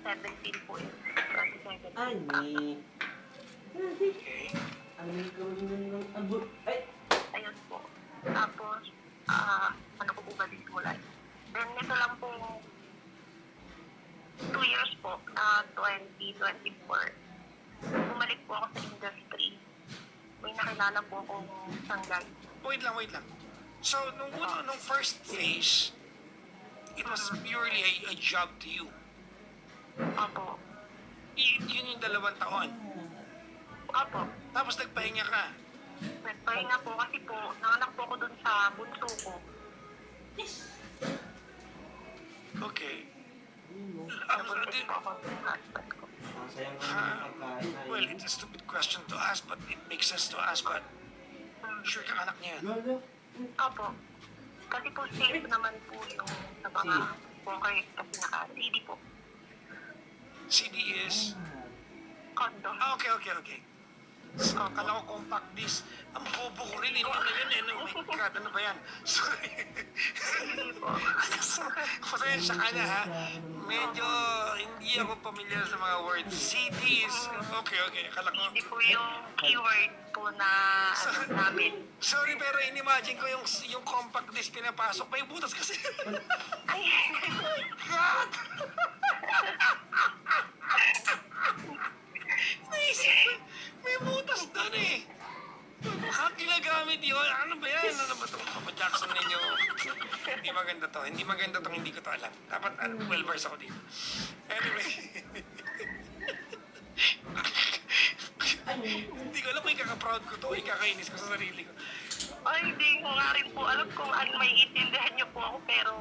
2017 po yun. 2017. Ay, may... Okay. Ano yung karoon ng abot? Ay! Ayun po. Tapos, ano ko po ba disimulan? Then, nito lang po, 2 years po, 2024. Bumalik po ako sa industry. May nakilala po akong sanggay. Wait lang. So, nung first phase, it was purely a job to you. Opo. Yun yung 2 taon. Opo. Tapos nagpahinga ka. Nagpahinga po kasi po, nanganak po ako dun sa bunso ko. Okay. Nabuntis po ako sa husband ko. Sayang ka ng pagkain ay... Well, it's a stupid question to ask, but it makes sense to ask, but sure kang anak niya. Lolo? Opo. Kasi po safe naman po yung sa mga okay kasi naka-CD po. CD is... Condo. Okay. So, akala ko compact disc. Ang bobo ko rin, ano yun eh. Oh my God, ano ba yan? Sorry. Hindi po. Pasensya ka na ha. Medyo hindi ako pamilyar sa mga words. CD is... Okay. Akala ko... Hindi po yung keyword po na ano namin. Sorry, pero in-imagine ko yung compact disc pinapasok. May butas kasi. Ay! God! Naisip ko, may butas doon eh. Ginagamit yun. Ano ba yan? Ano ba ito? Papa Jackson ninyo. Hindi maganda to. Hindi ko to alam. Dapat well-versed ako dito. Anyway. Hindi ko alam kung ikaka-proud ko to. Ikakainis ko sa sarili ko. Ay, hindi ko nga rin po alam kung ano may itindihan niyo po ako, pero...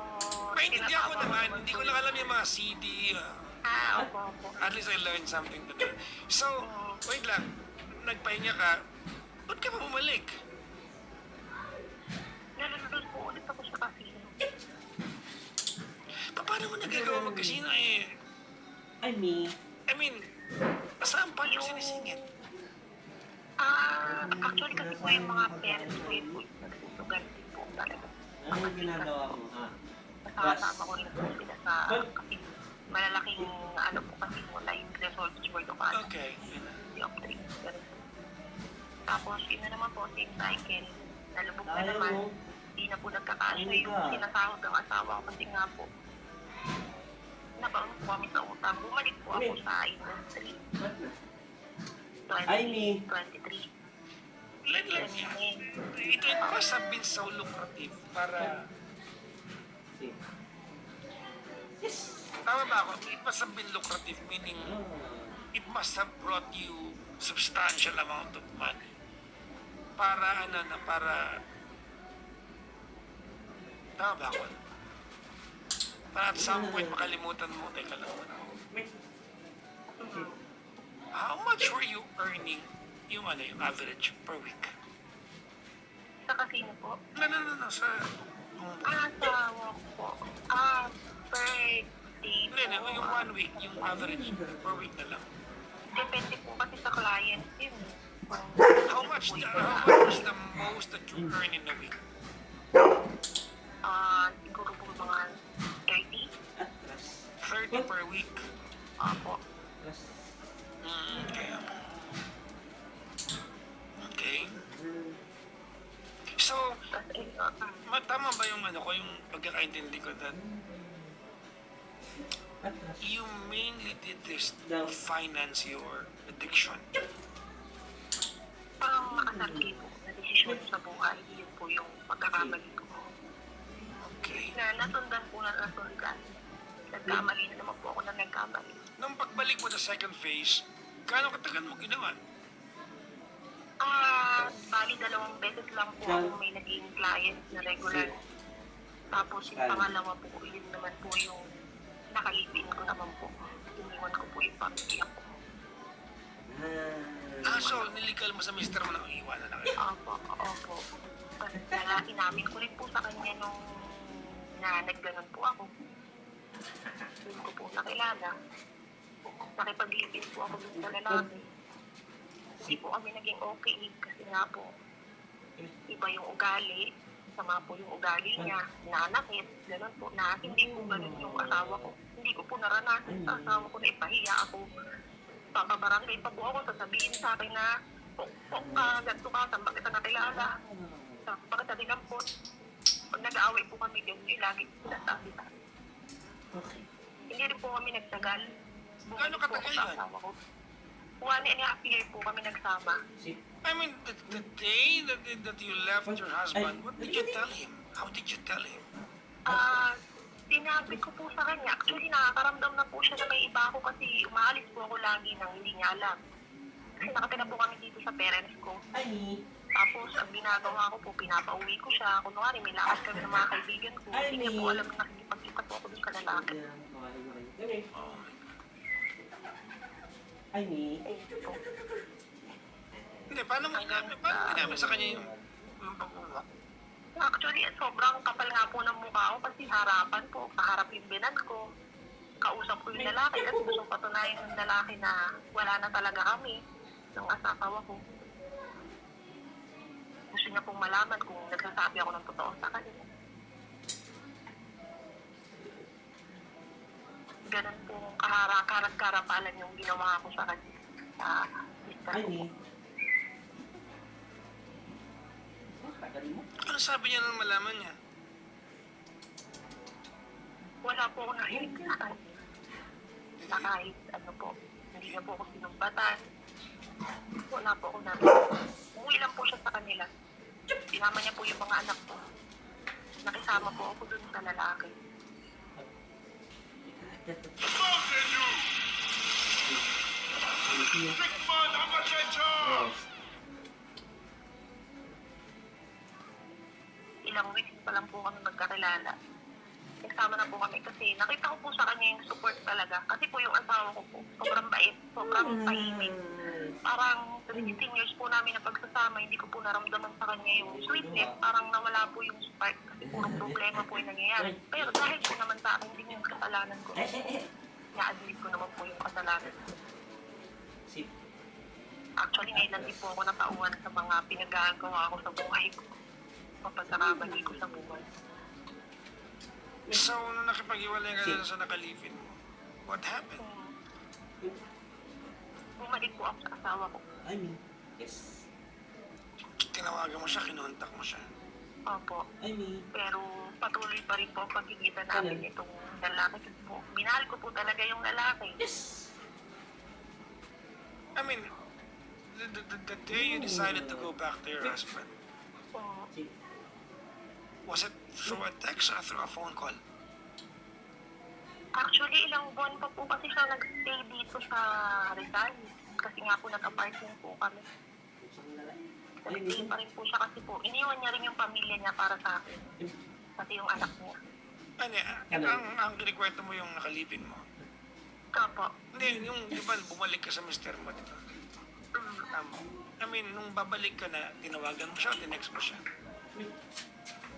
Maintindihan ko naman. Hindi ko lang alam yung mga CD. Opo. At least I learned something today. So, wait lang. Nagpahinga ka. Ba't ka pa bumalik? Nalulun po ulit ako sa casino. Paano mo nagagawa mag-casino eh? Ay, me. I mean, saan pa yung sinisingit? Actually kasi po yung mga parents ko yun po yung nagsusugal din po talaga. Ano yung ginagawa mo, ha? Kasama ko rin po sila sa casino. Malalaking ano po kasi mo, like results worth of ano. Okay. Yung trip. Tapos yun na naman po, same cycle. Nalubog na Ayaw naman. mo. Hindi na po nagkakasya yung sinasahod ng asawa ko kasi nga po. Nabaon po kami sa utang. Bumalik po ako sa industry. Ay, me. 23. Let me. It must have been so lucrative para... Yes. Tama ba ako? It must have been lucrative, meaning it must have brought you substantial amount of money. Para tama ba ako? Para at some point makalimutan mo, teka lang muna ako. How much were you earning yung average per week? Sa casino po. No, sa... Sa work po. Per day po. Hindi, yung 1 week, yung average per week na lang. Depende po kasi sa client yun. How much was the most that you earn in a week? Siguro po mga 30. 30 per week. Opo. Okay. Okay. So, tama ba yung yung pagkakaintindi ko that you mainly did this to finance your addiction? Parang makanarki po na desisyon sa buhay. Yun po yung pagkakamali ko. Okay. Na nasundan po na nasundan. Nagkamali na naman po ako na nagkamali. Nung pagbalik mo sa second phase, gaano katagal mo ginawa? Bali 2 beses lang po ako may naging client na regular. Tapos yung pangalawa po, yun naman po yung nakalipin ko naman po. Iniwan ko po yung pamilya ko. So nilikal mo sa mister mo na iwanan na kayo? Opo. Kasi inamin ko rin po sa kanya nung na nagganon po ako. Doon ko po nakilala. Nakipag-livin po ako dun sa lalaki. Hindi po kami naging okay kasi nga po iba yung ugali. Sama po yung ugali niya. Nanakit. Ganon po. Na hindi po ganon yung asawa ko. hindi ko po naranasan sa asawa ko na ipahiya ako. Papabarangay pa po ako, sasabihin sa akin na pok ka, ganito ka, saan ba kita nakilala? Bakit sa dinampot? Pag nag-aaway po kami, ganyan, lagi sinasabi sa akin. Okay. Hindi rin po kami nagtagal. Gaano katagal yun? 1.5 year po kami nagsama. Si, I mean, the day that you left your husband, what did you tell him? How did you tell him? Sinabi ko po sa kanya, actually nakakaramdam na po siya na may iba ako kasi umaalis po ako lagi nang hindi niya alam. Kasi nakatira po kami dito sa parents ko. ay, me. Tapos ang ginagawa ko po, pinapauwi ko siya. Kunwari, may lakad kami ng mga kaibigan ko. Ay, Hindi niya po may- alam na nakikipagkita po ako dun sa lalaki. Yan, okay. Okay. Oh, Ay, me. Ayun po. hindi, paano mo inamin sa kanya yung pag-uwak? Actually, sobrang kapal nga po ng mukha ko kasi harapan po, kaharap yung binan ko. Kausap ko yung lalaki kasi gusto patunayan ng lalaki na wala na talaga kami ng asawa ko. Gusto niya pong malaman kung nagsasabi ako ng totoo sa kanya. Ganun pong karapalan yung ginawa ko sa kanya. Sa mister Ay, ko. me. Oh, tagal mo. Ano sabi niya nang malaman niya? Wala po ako nakinig sa kanya. Na kahit ano po, hindi niya po ako sinumbatan. Wala po ako namin. Umuwi lang po siya sa kanila. Sinama niya po yung mga anak ko. Nakisama po ako dun sa lalaki. Yes. Ilang weeks pa lang po kami magkakilala. Nagsama na po kami kasi nakita ko po sa kanya yung support talaga. Kasi po yung asawa ko po, sobrang bait, sobrang tahimik. Parang 16 years po namin na pagsasama, hindi ko po naramdaman sa kanya yung sweetness. Parang nawala po yung spark kasi purong problema po yung nangyayari. Pero dahil po naman sa akin, hindi yung kasalanan ko. Na-admit ko naman po yung kasalanan ko. Si, Actually, ngayon lang din po ako natauhan sa mga pinagagawa ko sa buhay ko. Mapagkakamali ko sa buhay. So, nung nakipag-iwalay ka na sa nakalipin mo, what happened? Bumalik po ako sa asawa ko. ay, me. Yes. Tinawagan mo siya, kinontak mo siya. Opo. Ay, me. Pero patuloy pa rin po ang pagkikita namin itong lalaki. Kasi po, minahal ko po talaga yung lalaki. Yes. I mean, the day you decided to go back to your husband, Oo. Si, was it through a text or through a phone call? Actually, ilang buwan pa po kasi siya nag-stay dito sa Rizal. Kasi nga po nag-apartment po kami. isang lalaki. Ay, Nag-stay me. pa rin po siya kasi po. Iniwan niya rin yung pamilya niya para sa akin. Pati yung anak niya. Ano, ang kinikwento mo yung nakalipin mo. Opo. Hindi, yung, di ba, bumalik ka sa mister mo, di ba? Mm. Tama. I mean, nung babalik ka na, tinawagan mo siya, tinext mo siya.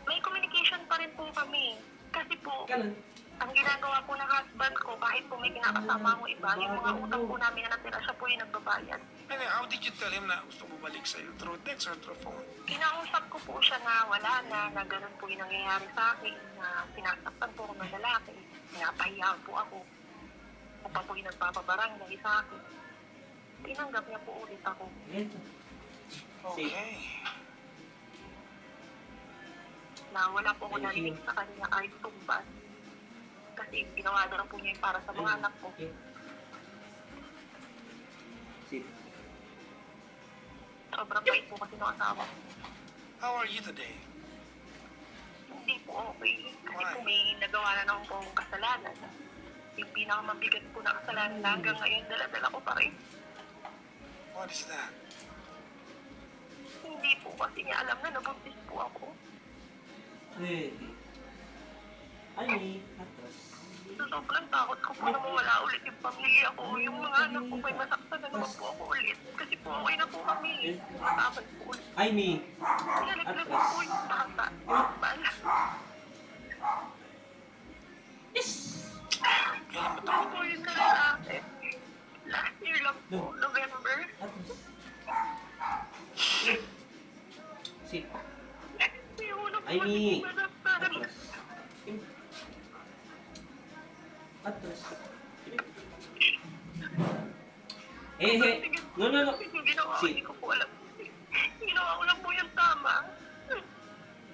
May communication pa rin po kami. Kasi po, Kanan. ang ginagawa po ng husband ko, kahit po may kinakasama ko iba, yung mga utang po namin na natira, siya po yung nagbabayad. And how did you tell him na gusto bumalik sa'yo? Through text or through phone? Kinausap ko po siya na wala na ganun po yung nangyayari sa akin, na sinasaktan po ako ng lalaki, pinapahiya po ako. Ako pa po yung nagpapabarangay sa akin. Tinanggap niya po ulit ako. Yan. Okay. Na wala po ako narinig sa kanya kahit tumbas. Kasi ginawa na lang po niya yung para sa mga anak ko. Okay. Si, Sobrang bait po kasi ng asawa ko. How are you today? Hindi po okay. Kasi po may nagawa na naman po akong kasalanan. Yung pinakamabigat po na kasalanan na hanggang ngayon, dala-dala ko pa rin. What is that? Hindi po kasi niya alam na nabuntis po ako. pwede. Ay, me. Atas. So, sobrang takot ko po na mawala ulit yung pamilya ko. Yung mga anak ko may masaktan na naman po ako ulit. Kasi po okay na po kami. Masaktan po ulit. Ay, me. Nalaglag ko po yung bata. Bala. Kailan mo Ako po yung lalaki. Last year lang po, November. Atas. Si, May ulo po ay, kasi me. po masaktan. Atas. Atas. No, no, no. Yung ginawa ko, Sit. hindi ko po alam. Ginawa ko lang po yung tama.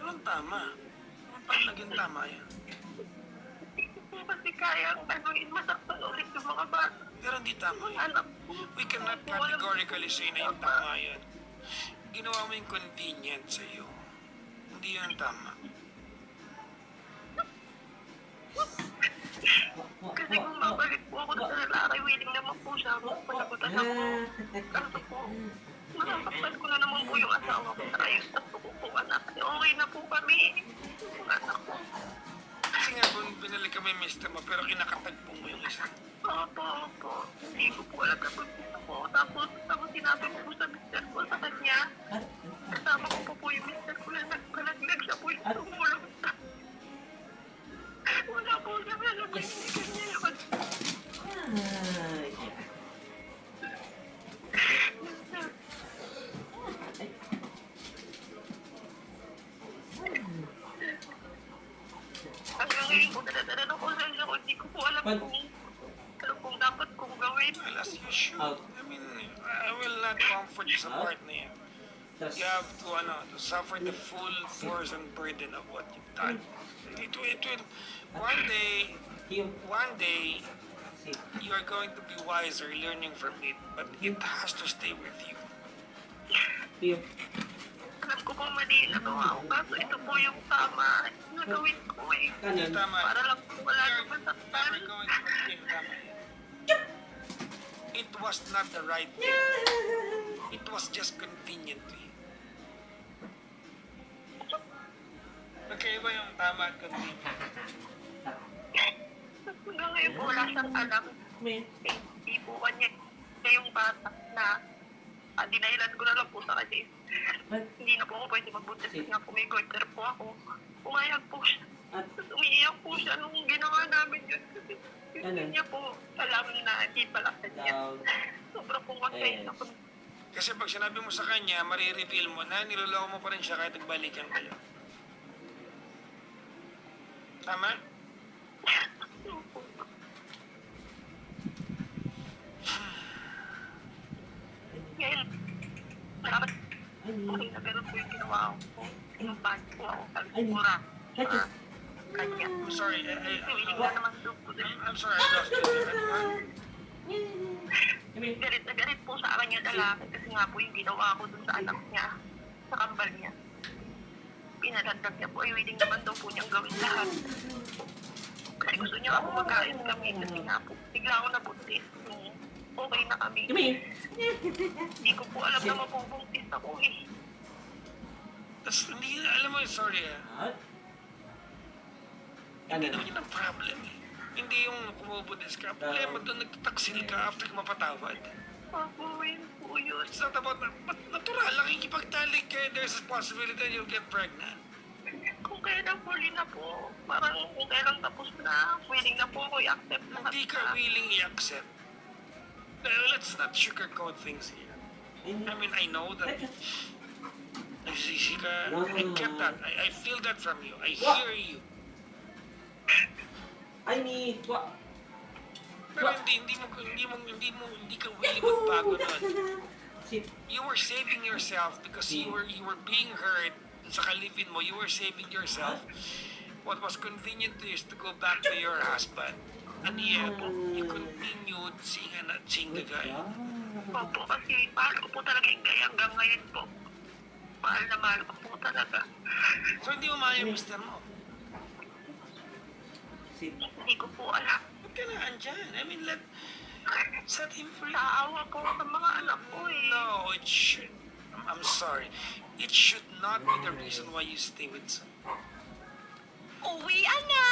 Anong tama? Paano naging tama yan? Kasi kaya ang gagawin, masaktan ulit yung mga bata. Pero hindi tama Mga yan. anak ko. We cannot categorically say na yung tama yan. Ginawa mo yung convenient sa'yo. Hindi yan tama. Kasi kung babalik po ako sa lalaki, willing naman po siya. Panagutan ako. Kaso po, masasaktan ko na naman po yung asawa ko sa kayo. Tapos ko po anak. Okay na po kami. Yung anak ko. Kasi nga, binalik kami mister mo, pero kinakatagpong mo yung isa. Opo. Hindi ko po alam na pagpunta ko. Tapos sinabi ko po sa mister ko sa kanya. Kasama ko po yung mister ko na nagkalaglag siya po yung tumulong sa. Wala po siya alam na hindi niya yun. Hanggang ngayon po dala-dala ng konsensya ko. Hindi ko po alam kung dapat kong gawin. Well, as you should. I mean, I will not comfort you sa part na yan. You have to suffer the full force and burden of what you've done. It will, one day, you are going to be wiser learning from it, but it has to stay with you. Alam ko po mali na gawa ko. Kaso ito po yung tama na gawin ko eh. Hindi tama. Para lang po wala naman saktan. Never going to continue tama yan. It was not the right thing. It was just convenient to you. Magkaiba yung tama at convenient. Hanggang ngayon po wala siyang alam. Hindi po kanya yung bata na dinahilan ko na lang po sa kanya. Hindi na po ako pwede magbuntis kasi nga po may goiter po ako. Pumayag po siya. Tapos umiiyak po siya nung ginawa namin yun. Kasi hindi niya po alam na hindi pala kanya. Sobrang po masaya ako. Kasi pag sinabi mo sa kanya, marireveal mo na niloloko mo pa rin siya kahit nagbalikan kayo. Tama? Ngayon, dapat okay na pero po yung ginawa ko. Inumpahan po ako sa mura. Kanya. I'm sorry. Willing na naman doon po din. I'm sorry. I lost you. Galit na galit po sa akin yung lalaki kasi nga po yung ginawa ko dun sa anak niya, sa kambal niya. Pinalandag niya po, ay willing naman daw po niyang gawin lahat. Kasi gusto niya ako magkain kami kasi nga po, bigla ako nabuntis. Okay na kami. Hindi ko po alam na mabubuntis ako eh. Tapos hindi, alam mo, sorry Hindi naman yun ang problem eh. Hindi yung kumubudis ka. Problema doon, nagtataksil ka after ka mapatawad. Pagbuhin po yun. It's not about, natural, nakikipagtalik ka, there's a possibility that you'll get pregnant. Kung kailan huli na po, parang kung kailan tapos na, willing na po ako i-accept lahat Hindi ka na. willing i-accept. Let's not sugarcoat things here. I mean, I know that nagsisi ka. I get that. I feel that from you. I hear you. Pero hindi ka willing magbago nun. You were saving yourself because you were being hurt sa kalipin mo. You were saving yourself. What was convenient to you is to go back to your husband. And yet, you continued seeing the guy. Opo, kasi mahal ko po talaga yung gaya hanggang ngayon po. Mahal ko po talaga. So hindi mo mahal yung mister mo. Hindi ko po alam. Ba't ka na andyan? I mean, set him free. Naawa po sa mga anak ko eh. No, it should. I'm sorry. It should not be the reason why you stay with someone. Uwian na!